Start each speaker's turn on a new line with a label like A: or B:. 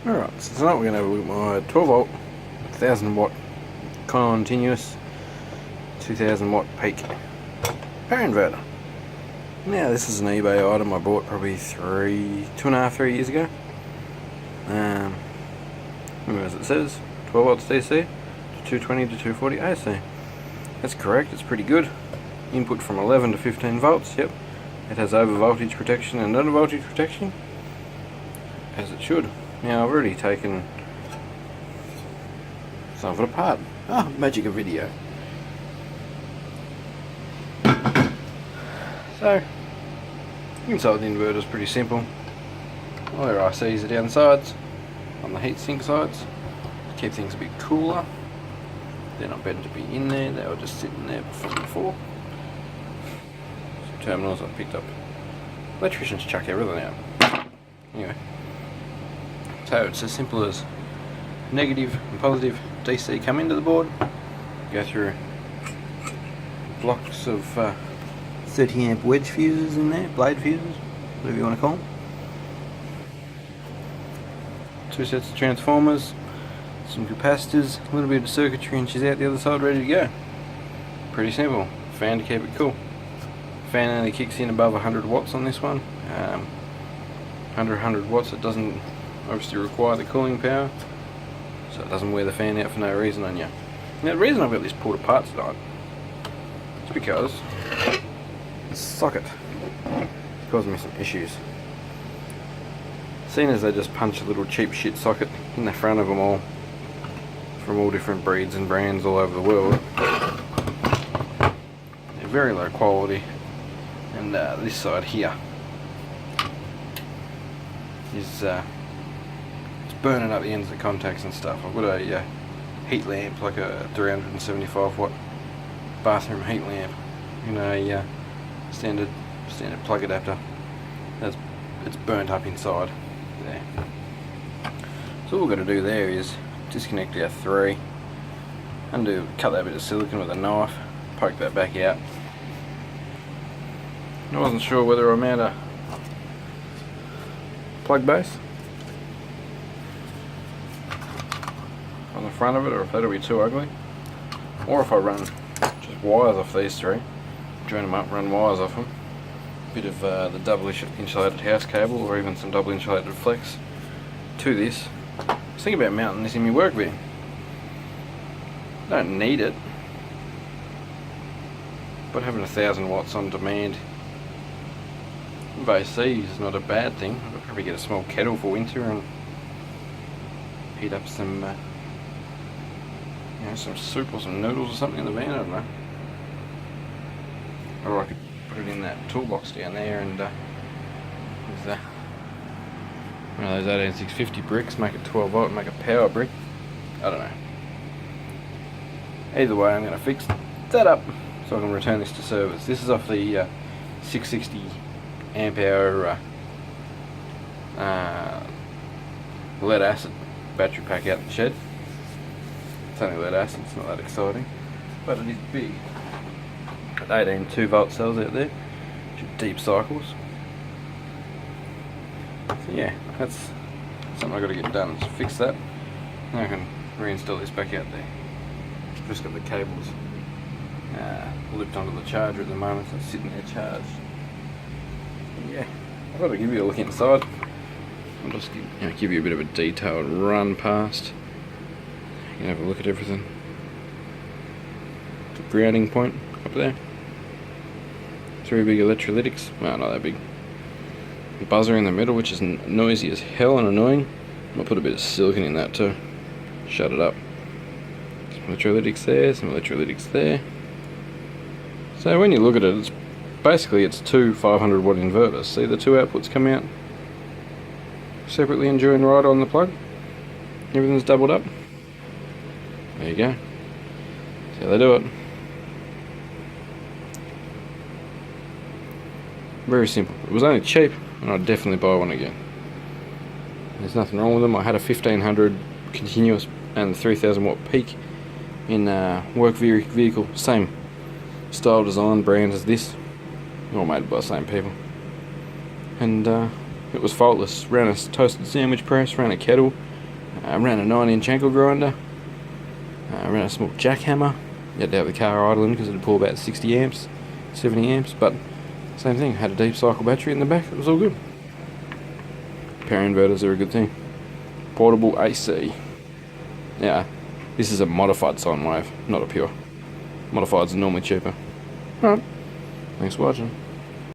A: Alright, so tonight we're going to have a look at my 12 volt, 1000 watt continuous, 2000 watt peak power inverter. Now this is an eBay item I bought probably 2.5-3 years ago. As it says, 12 volts DC to 220 to 240 AC. That's correct, it's pretty good. Input from 11 to 15 volts, yep. It has over voltage protection and under voltage protection, as it should. Now I've already taken some of it apart. Ah, magic of video. So, inside the inverter is pretty simple. All our ICs are down the sides, on the heatsink sides, to keep things a bit cooler. They're not better to be in there, they were just sitting there before. Some terminals I've picked up. Electricians chuck everything out. Anyway. So it's as simple as negative and positive DC come into the board, go through blocks of 30 amp wedge fuses in there, blade fuses, whatever you want to call them. 2 sets of transformers, some capacitors, a little bit of circuitry, and she's out the other side ready to go. Pretty simple. Fan to keep it cool. Fan only kicks in above 100 watts on this one. Under 100 watts it doesn't obviously require the cooling power, so it doesn't wear the fan out for no reason on you. Now the reason I've got this pulled apart tonight is because the socket is causing me some issues. Seeing as they just punch a little cheap shit socket in the front of them all, from all different breeds and brands all over the world, they're very low quality, and this side here is it's burning up the ends of the contacts and stuff. I've got a heat lamp, like a 375 watt bathroom heat lamp, in a standard plug adapter. It's burnt up inside there. So all we've got to do there is disconnect our 3, cut that bit of silicone with a knife, poke that back out. I wasn't sure whether I mount a plug base on the front of it, or if that'll be too ugly, or if I run just wires off these 3, join them up, run wires off them, a bit of the double insulated house cable, or even some double insulated flex to this. I was thinking about mounting this in my work bin. Don't need it, but having 1000 watts on demand of AC is not a bad thing. I'll probably get a small kettle for winter and heat up some some soup or some noodles or something in the van, I don't know. Or I could put it in that toolbox down there and with one of those 18650 bricks, make it 12 volt, make a power brick. I don't know. Either way, I'm going to fix that up so I can return this to service. This is off the 660 amp hour lead acid battery pack out in the shed. It's only lead acid, it's not that exciting, but it is big. Got 18 2-volt cells out there, which are deep cycles. So yeah, that's something I've got to get done, is fix that. Now I can reinstall this back out there. Just got the cables looped onto the charger at the moment, so it's sitting there charged. Yeah, I thought I'd give you a look inside. I'll just give you a bit of a detailed run past. You can have a look at everything. The grounding point up there. 3 big electrolytics. Well, not that big. The buzzer in the middle, which is noisy as hell and annoying. I'll put a bit of silicone in that too. Shut it up. Some electrolytics there, some electrolytics there. So when you look at it, it's 2 500 watt inverters. See the 2 outputs come out separately and join right on the plug. Everything's doubled up. There you go. That's how they do it. Very simple. It was only cheap, and I'd definitely buy one again. There's nothing wrong with them. I had a 1500 continuous and 3000 watt peak in work vehicle, same style, design, brand as this, all made by the same people, and it was faultless. Ran a toasted sandwich press, ran a kettle, I ran a 9-inch ankle grinder. I ran a small jackhammer. You had to have the car idling because it would pull about 60 amps, 70 amps, but same thing, had a deep cycle battery in the back, it was all good. Power inverters are a good thing. Portable AC. Now, this is a modified sine wave, not a pure. Modifieds are normally cheaper. Alright, thanks for watching.